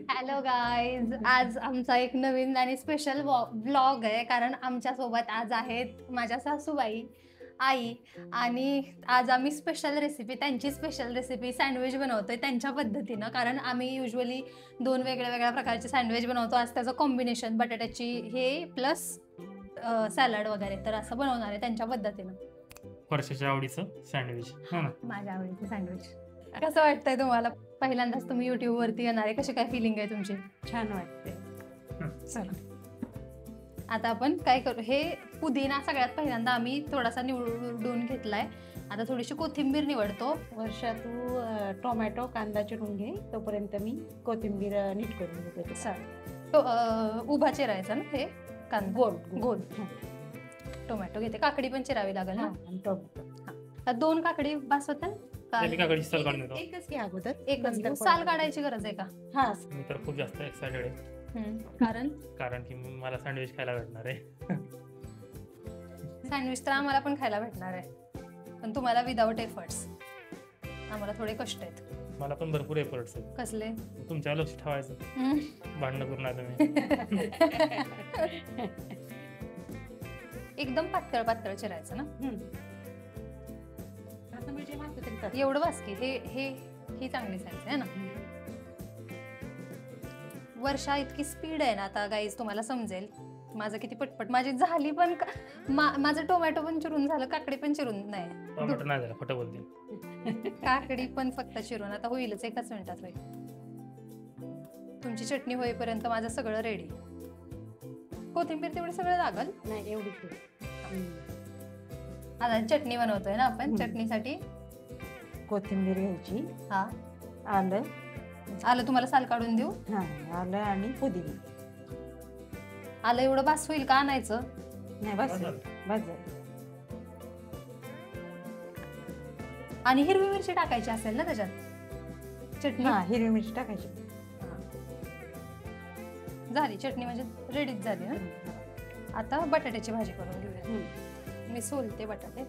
Hello guys, आज आमचा एक नवीन आणि स्पेशल ब्लॉग आहे. कारण आमच्या सोबत आज आहेत माझ्या सासूबाई, आई, आणि आज आम्ही स्पेशल रेसिपी, त्यांची स्पेशल रेसिपी सँडविच बनवतोय त्यांच्या पद्धतीनं. कारण आम्ही युजली दोन वेगळ्या वेगळ्या प्रकारचे सँडविच बनवतो. आज त्याचं कॉम्बिनेशन बटाट्याची हे प्लस सॅलड वगैरे, तर असं बनवणार आहे त्यांच्या पद्धतीनं. वर्षाच्या आवडीचं सँडविच. माझ्या आवडीचं सँडविच. कसं वाटतंय तुम्हाला? पहिल्यांदाच तुम्ही युट्यूब वरती येणार आहे, कशी काय फिलिंग आहे तुमची? छान वाटते. चला आता आपण काय करू, हे पुदिना सगळ्यात पहिल्यांदा आम्ही थोडासा निवडून घेतलाय. आता थोडीशी कोथिंबीर निवडतो. वर्षा तू टोमॅटो कांदा चिरून घे, तोपर्यंत मी कोथिंबीर नीट करून घेते. तो उभा चिरायचा ना, हे कांदा गोल गोल. टोमॅटो घेते, काकडी पण चिरावी लागेल ना. आणि टोमॅटो दोन काकडी बास होत्या ना? काकडीची साल काढून देतो. एकच घे अगोदर. एकच घेऊ. साल काढायची गरज आहे का? हा, मी तर खूप जास्त एक्सायटेड आहे, कारण की मला सँडविच खायला भेटणार आहे. सँडविच तर आम्हाला पण खायला भेटणार आहे, पण तुम्हाला विदाउट एफर्ट्स. आम्हाला थोडे कष्ट आहेत. मला पण भरपूर एफर्ट्स आहेत. कसले? तुमच्यावर लक्ष ठेवायचं, भांडणं करून आलो मी. एकदम पातळ पातळ चिरायचं ना. म्हणजे एवढं बस की हे हे ही चांगली साईज आहे ना. वर्षा इतकी स्पीड आहे ना आता गाईज, तुम्हाला समजेल माझं किती पटपट माझी झाली. पण माझं टोमॅटो पण चिरून झालं, काकडी पण चिरून नाही. टोमॅटो नाही झाला, खोटं बोलते. काकडी पण फक्त चिरून आता होईलच, एकाच मिनिटात होईल. तुमची चटणी होईपर्यंत माझं सगळं रेडी. कोथिंबीर तेवढी सगळं लागल नाही, एवढी. आता चटणी बनवतोय ना आपण. चटणीसाठी कोथिंबीर घ्यायची. हा, आलं. आलं तुम्हाला साल काढून देऊ? हा, आलं आणि पुदिना. आलं एवढं बास होईल का आणायचं? नाही, बस बस. आणि हिरवी मिरची टाकायची असेल ना त्याच्यात चटणी? हा, हिरवी मिरची टाकायची. झाली चटणी, म्हणजे रेडीच झाली ना. आता बटाट्याची भाजी करून घेऊया. मी सोलते बटाटे.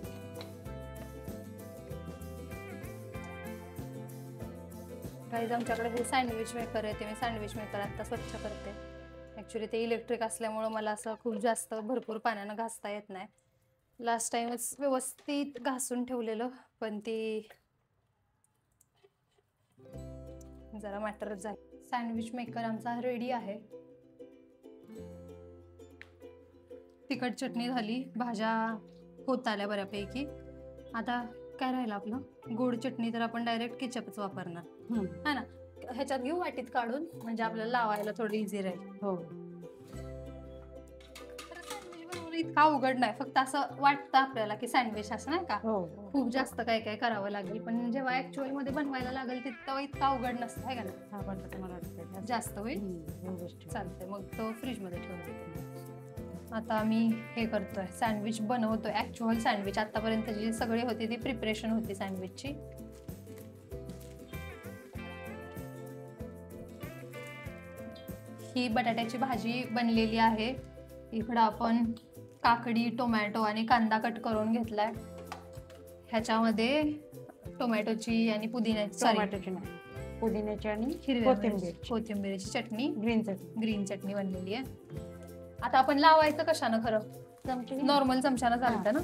काही आमच्याकडे हे सँडविच मेकर आहे, ते मी सँडविच मेकर आता स्वच्छ करते. ॲक्च्युली ते इलेक्ट्रिक असल्यामुळं मला असं खूप जास्त भरपूर पाण्यानं घासता येत नाही. लास्ट टाइमच व्यवस्थित घासून ठेवलेलं, पण ती जरा मॅटरच झाली. सँडविच मेकर आमचा रेडी आहे. तिखट चटणी झाली, भाज्या होत आल्या बऱ्यापैकी. आता काय राहिलं आपलं? गोड चटणी तर आपण डायरेक्ट केचपच वापरणार है ना. ह्याच्यात घेऊ वाटीत काढून, म्हणजे आपल्याला लावायला थोडं इझी राहील. हो, सँडविच बनवणं इतकं अवघड नाही. फक्त असं वाटतं आपल्याला की सँडविच असं नाही का, खूप जास्त काय काय करावं लागेल. पण जेव्हा ऍक्च्युअल मध्ये बनवायला लागेल तेव्हा इतकं अवघड नसतं, है का ना. हा, पण तुम्हाला वाटतं जास्त होईल. चालतंय, मग तो फ्रीज मध्ये ठेवून देते. आता आम्ही हे करतोय, सँडविच बनवतोय. ऍक्च्युअल सँडविच आतापर्यंत जी सगळी होती ती प्रिपरेशन होती सँडविचची. ही बटाट्याची भाजी बनलेली आहे. इकडं आपण काकडी, टोमॅटो आणि कांदा कट करून घेतलाय. ह्याच्यामध्ये टोमॅटोची आणि टोमॅटोची नाही, पुदिन्याची आणि कोथिंबीरची चटणी, ग्रीन चटणी बनलेली आहे. आता आपण लावायचं कशानं? खरं नॉर्मल चमच्यानं चालतं ना.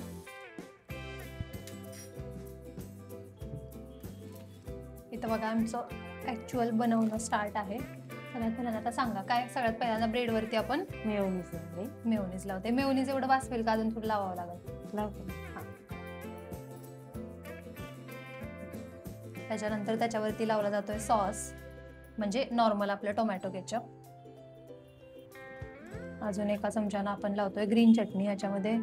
इथं बघा आमचं ऍक्च्युअल बनवणं स्टार्ट आहे. सगळ्यात पहिल्यांदा आता सांगा काय? सगळ्यात पहिल्यांदा ब्रेड वरती आपण मेयोनीज लावते. मेयोनीज एवढं बास होईल का अजून थोडं लावावं लागेल? त्याच्यानंतर त्याच्यावरती लावला जातोय सॉस, म्हणजे नॉर्मल आपलं टोमॅटो केचप. अजून एका चमच्यानं आपण लावतोय ग्रीन चटणी. ह्याच्यामध्ये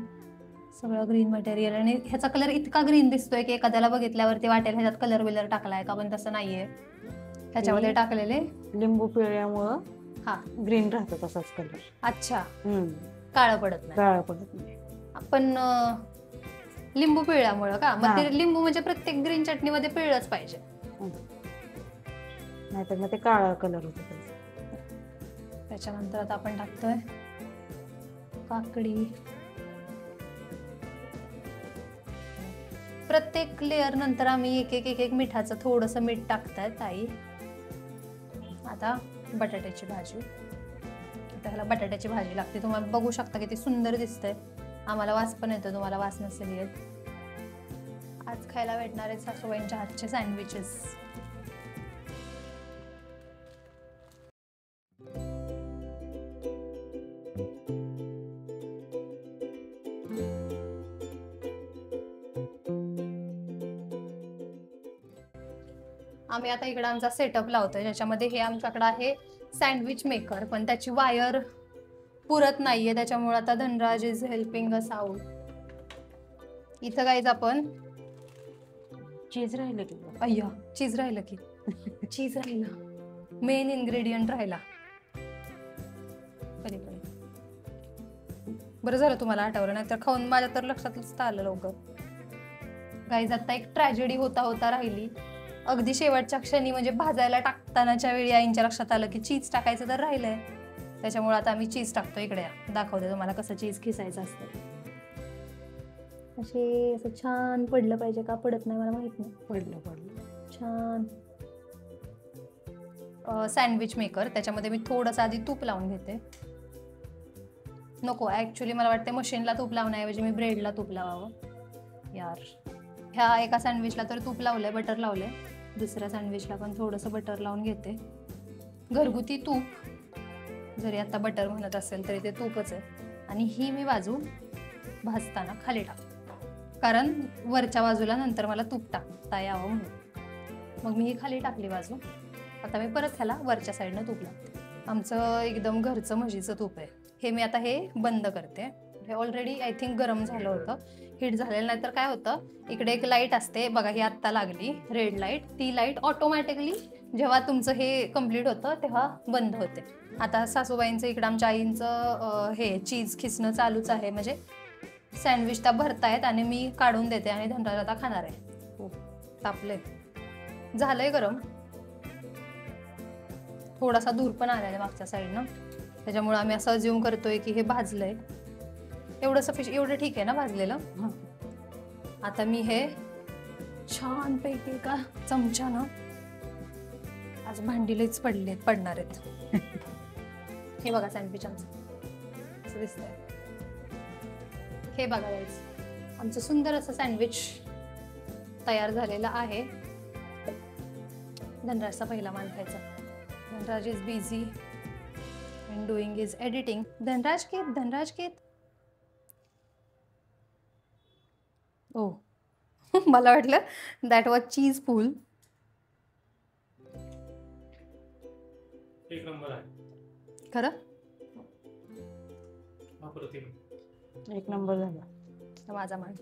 सगळं ग्रीन मटेरियल, आणि ह्याचा कलर इतका ग्रीन दिसतोय की एखाद्याला बघितल्यावरती वाटेल ह्याच्यात कलर बिलर टाकलाय का, पण तसं नाहीये. ह्याच्यामध्ये टाकलेले लिंबू पिळल्यामुळं हा ग्रीन राहतो तसाच कलर. अच्छा, काळं पडत नाही. काळं पडत नाही. आपण लिंबू पिळल्यामुळं का? मग ते लिंबू म्हणजे प्रत्येक ग्रीन चटणीमध्ये पिळलंच पाहिजे, नाहीतर मग ते काळा कलर होतो. त्याच्यानंतर आता आपण टाकतोय काकडी. प्रत्येक लेअर नंतर आम्ही एक एक मिठाचं थोडंसं मीठ टाकतायत आई. आता बटाट्याची भाजी. आता ह्याला बटाट्याची भाजी लागते. तुम्हाला बघू शकता किती सुंदर दिसतंय. आम्हाला वास पण येतो, तुम्हाला वास नसेल येत. आज खायला भेटणार आहेत सासूबाईंच्या हातचे सँडविचेस. आम्ही आता इकडे आमचा सेटअप लावतोय, ज्याच्यामध्ये हे आमच्याकडे आहे सँडविच मेकर, पण त्याची वायर पुरत नाहीये, त्याच्यामुळे आता Dhanraj is helping us out. इथं गाईज आपण चीज राहिलं की अय्या चीज राहिलं की चीज राहिलं, मेन इन्ग्रेडियंट राहिला पलीकडे. बरं झालं तुम्हाला आठवलं, नाही तर खाऊन माझ्या तर लक्षातच आलं लवकर. गाईज आता एक ट्रॅजेडी होता होता राहिली. अगदी शेवटच्या क्षणी म्हणजे भाजायला टाकतानाच्या वेळी आईंच्या लक्षात आलं की चीज टाकायचं तर राहिलंय. त्याच्यामुळे आता आम्ही चीज टाकतो. इकडे दाखवते तुम्हाला कसं चीज खिसायचं असतं. असे असं छान पडलं पाहिजे, का पडत नाही मला माहित नाही. पडलं छान. सँडविच मेकर, त्याच्यामध्ये मी थोडंसं आधी तूप लावून घेते. नको, ॲक्च्युली मला वाटते मशीनला तूप लावण्याऐवजी मी ब्रेडला तूप लावावं यार. ह्या एका सँडविचला तर तूप लावलंय, बटर लावलंय. दुसऱ्या सँडविचला पण थोडंसं बटर लावून घेते. घरगुती तूप, जरी आता बटर म्हणत असेल तरी ते तूपच आहे. आणि ही मी बाजू भाजताना खाली टाकते, कारण वरच्या बाजूला नंतर मला तूप टाकता यावं म्हणून. मग मी ही खाली टाकली बाजू. आता मी परत ह्याला वरच्या साईडनं तूप लावते. आमचं एकदम घरचं म्हशीचं तूप आहे हे. मी आता हे बंद करते. हे ऑलरेडी आय थिंक गरम झालं होतं, हीट झालेलं नाही. तर काय होतं, इकडे एक लाईट असते बघा, ही आत्ता लागली रेड लाईट. ती लाईट ऑटोमॅटिकली जेव्हा तुमचं हे कम्प्लीट होतं तेव्हा बंद होते. आता सासूबाईंचं इकडं आमच्या आईंचं हे चीज खिसणं चालूच आहे, म्हणजे सँडविच त्या भरतायत आणि मी काढून देते आणि धनराज आता खाणार आहे. तापले, झालंय गरम. थोडासा धूर पण आलाय मागच्या साईडनं, त्याच्यामुळे आम्ही असं अज्युम करतोय की हे भाजलंय. एवढं ठीक आहे ना भाजलेलं. आता मी हे छान पैकी का चमच्यानं, आज भांडीलेच पडणार आहेत. हे बघा सँडविच आमचं असं दिसतंय. हे बघा गाईज, आमचं सुंदर असं सँडविच तयार झालेलं आहे. धनराजचा पहिला मान खायचा. Dhanraj is busy and doing is editing. Dhanraj केत ओ मला वाटलं दॅट वॉज चीज पूल. एक नंबर आहे खरं, अप्रतिम. एक नंबर झाला माझा मान.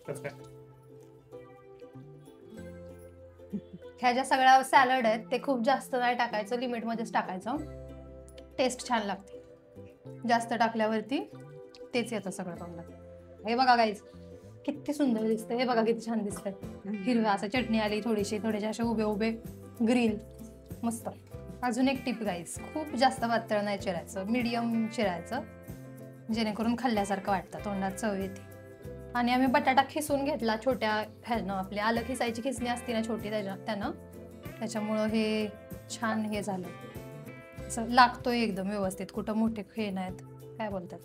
कसं काय? ह्या ज्या सगळ्या सॅलड आहेत ते खूप जास्त नाही टाकायचं, लिमिटमध्येच टाकायचं. टेस्ट छान लागते. जास्त टाकल्यावरती तेच येतं सगळं तोंडात. हे बघा गाईज किती सुंदर दिसतंय. हे बघा किती छान दिसतंय. हिरव्या असं चटणी आली, थोडेसे असे उभे उभे ग्रिल, मस्त. अजून एक टिप गाईज, खूप जास्त पातळ नाही चिरायचं, मीडियम चिरायचं, जेणेकरून खाल्ल्यासारखं वाटतं, तोंडात चव येते. आणि आम्ही बटाटा खिसून घेतला छोट्या ह्यानं, आपली आलं खिसायची खिसणी असते ना छोटी, त्याच्यामुळं हे छान हे झालं. असं लागतोय एकदम व्यवस्थित, कुठं मोठे हे नाहीत, काय बोलतात.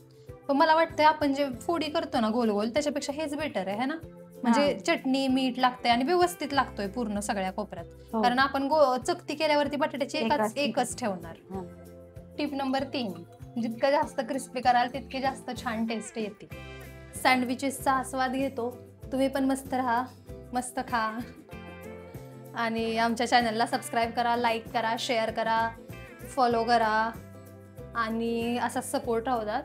पण मला वाटतं आपण जे फोडी करतो ना गोल गोल, त्याच्यापेक्षा हेच बेटर आहे ना. म्हणजे चटणी मीठ लागतंय आणि व्यवस्थित लागतोय पूर्ण सगळ्या कोपऱ्यात. कारण आपण चकती केल्यावरती बटाट्याची एकच ठेवणार. टिप नंबर 3, जितकं जास्त क्रिस्पी कराल तितकी जास्त छान टेस्ट येते. सँडविचेसचा आस्वाद घेतो तुम्ही पण. मस्त राहा, मस्त खा आणि आमच्या चॅनलला सबस्क्राईब करा, लाईक करा, शेअर करा, फॉलो करा आणि असाच सपोर्ट राहू द्या.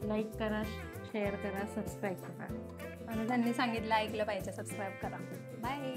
लाईक करा, शेअर करा, सबस्क्राईब करा. आणि त्यांनी सांगितलं ऐकलं पाहिजे, सबस्क्राईब करा. बाय.